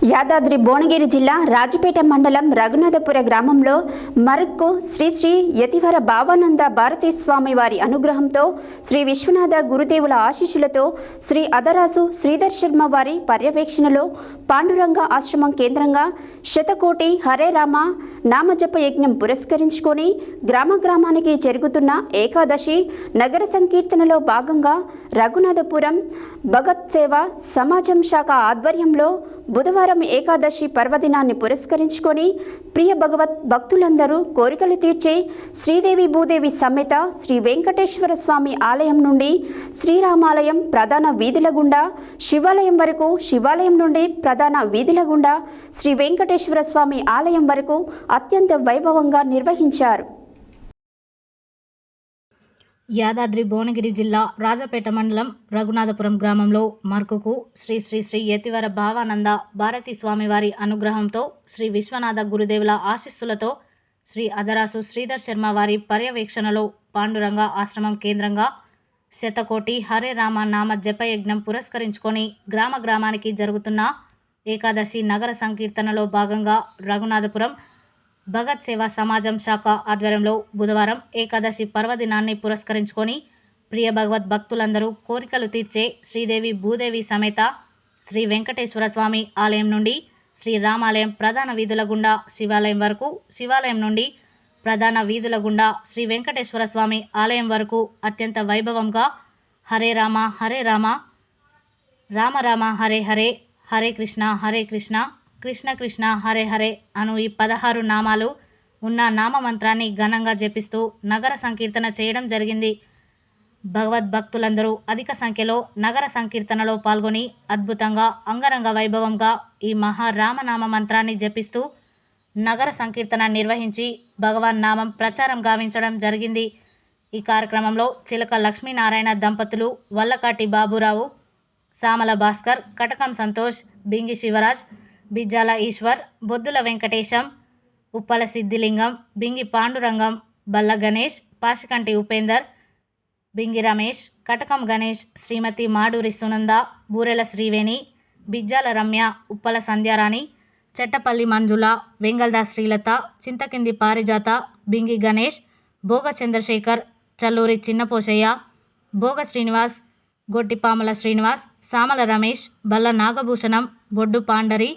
యాదాద్రి భువనగిరి జిల్లా రాజపేట మండలం రఘునాథపుర గ్రామంలో మరక్కు శ్రీ శ్రీ యతివర భావానంద భారతీ స్వామి వారి అనుగ్రహంతో శ్రీ విశ్వనాథ గురుదేవుల ఆశీస్సులతో శ్రీ అదరాసు శ్రీధర్ శర్మ వారి పర్యవేక్షణలో పాండురంగ ఆశ్రమం కేంద్రంగా శతకోటి హరే రామ నామజప యజ్ఞం పురస్కరించుకొని గ్రామానికి జరుగుతున్న ఏకాదశి నగర సంకీర్తనలో భాగంగా రఘునాథపురం భగత్ సేవ సమాజం శాఖ ఆధ్వర్యంలో బుధవారం ఏకాదశి పర్వదినాన్ని పురస్కరించుకొని ప్రియ భగవత్ భక్తులందరూ కోరికలు తీర్చే శ్రీదేవి భూదేవి సమేత శ్రీ వెంకటేశ్వర స్వామి ఆలయం నుండి శ్రీరామాలయం ప్రధాన వీధుల గుండా శివాలయం వరకు, శివాలయం నుండి ప్రధాన వీధుల గుండా శ్రీ వెంకటేశ్వర స్వామి ఆలయం వరకు అత్యంత వైభవంగా నిర్వహించారు. యాదాద్రి భువనగిరి జిల్లా రాజపేట మండలం రఘునాథపురం గ్రామంలో మర్కుకు శ్రీ శ్రీ శ్రీ యతివర భావానంద భారతీ స్వామివారి అనుగ్రహంతో శ్రీ విశ్వనాథ గురుదేవుల ఆశీస్సులతో శ్రీ అదరాసు శ్రీధర్ శర్మ వారి పర్యవేక్షణలో పాండురంగ ఆశ్రమం కేంద్రంగా శతకోటి హరే రామ నామ జపయజ్ఞం పురస్కరించుకొని గ్రామానికి జరుగుతున్న ఏకాదశి నగర సంకీర్తనలో భాగంగా రఘునాథపురం భగత్ సేవా సమాజం శాఖ ఆధ్వర్యంలో బుధవారం ఏకాదశి పర్వదినాన్ని పురస్కరించుకొని ప్రియ భగవత్ భక్తులందరూ కోరికలు తీర్చే శ్రీదేవి భూదేవి సమేత శ్రీ వెంకటేశ్వర స్వామి ఆలయం నుండి శ్రీరామాలయం ప్రధాన వీధుల గుండా శివాలయం వరకు, శివాలయం నుండి ప్రధాన వీధుల గుండా శ్రీ వెంకటేశ్వర స్వామి ఆలయం వరకు అత్యంత వైభవంగా హరే రామ హరే రామ రామ రామ హరే హరే హరే కృష్ణ కృష్ణ కృష్ణ హరే హరే అను ఈ 16 నామాలు ఉన్న నామమంత్రాన్ని ఘనంగా జపిస్తూ నగర సంకీర్తన చేయడం జరిగింది. భగవద్భక్తులందరూ అధిక సంఖ్యలో నగర సంకీర్తనలో పాల్గొని అద్భుతంగా అంగరంగ వైభవంగా ఈ మహారామనామ మంత్రాన్ని జపిస్తూ నగర సంకీర్తన నిర్వహించి భగవాన్ నామం ప్రచారం గావించడం జరిగింది. ఈ కార్యక్రమంలో చిలక లక్ష్మీనారాయణ దంపతులు, వల్లకాటి బాబురావు, సామల భాస్కర్, కటకం సంతోష్, బింగి శివరాజ్, బిజ్జాల ఈశ్వర్, బొద్దుల వెంకటేశం, ఉప్పల సిద్ధిలింగం, బింగి పాండురంగం, బల్ల గణేష్, పాశికంటి ఉపేందర్, బింగి రమేష్, కటకం గణేష్, శ్రీమతి మాడూరి సునంద, బూరెల శ్రీవేణి, బిజ్జాల రమ్య, ఉప్పల సంధ్యారాణి, చెట్టపల్లి మంజుల, వెంగల్దాస్ శ్రీలత, చింతకింది పారిజాత, బింగి గణేష్, భోగ చంద్రశేఖర్, చల్లూరి చిన్నపోశయ్య, భోగ శ్రీనివాస్, గొట్టిపాముల శ్రీనివాస్, సామల రమేష్, బల్ల నాగభూషణం, బొడ్డు పాండరి,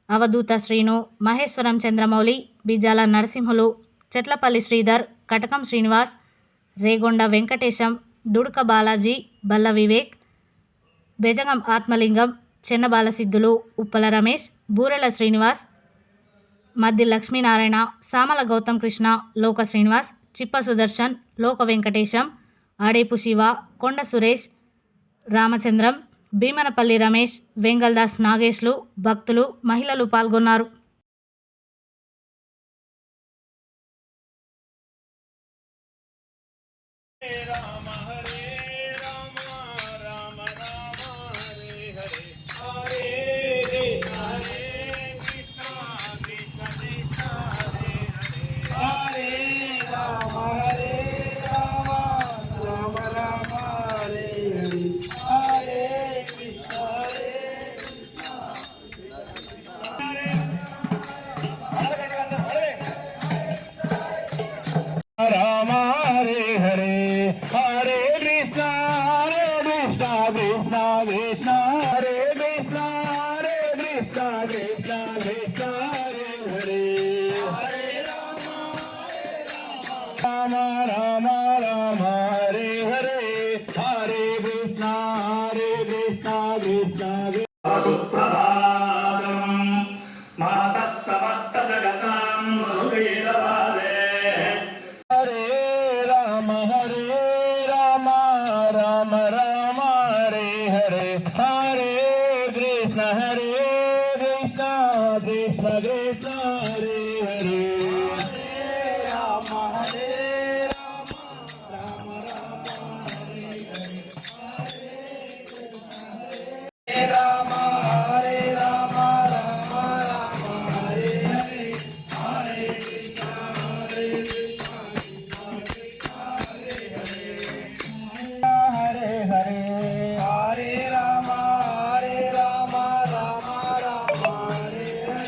అవధూత శ్రీను, మహేశ్వరం చంద్రమౌళి, బిజాల నరసింహులు, చెట్లపల్లి శ్రీధర్, కటకం శ్రీనివాస్, రేగొండ వెంకటేశం, దుడుక బాలాజీ, బల్ల వివేక్, బెజగం ఆత్మలింగం, చెన్నబాల సిద్ధులు, ఉప్పల రమేష్, బూరెల శ్రీనివాస్, మద్ది లక్ష్మీనారాయణ, సామల గౌతమ్ కృష్ణ, లోక శ్రీనివాస్, చిప్ప సుదర్శన్, లోక వెంకటేశం, ఆడేపు శివ, కొండ సురేష్, రామచంద్రం, భీమనపల్లి రమేష్, వెంగల్దాస్ నాగేష్లు, భక్తులు, మహిళలు పాల్గొన్నారు. Hare Krishna, Krishna Krishna, Hare Hare.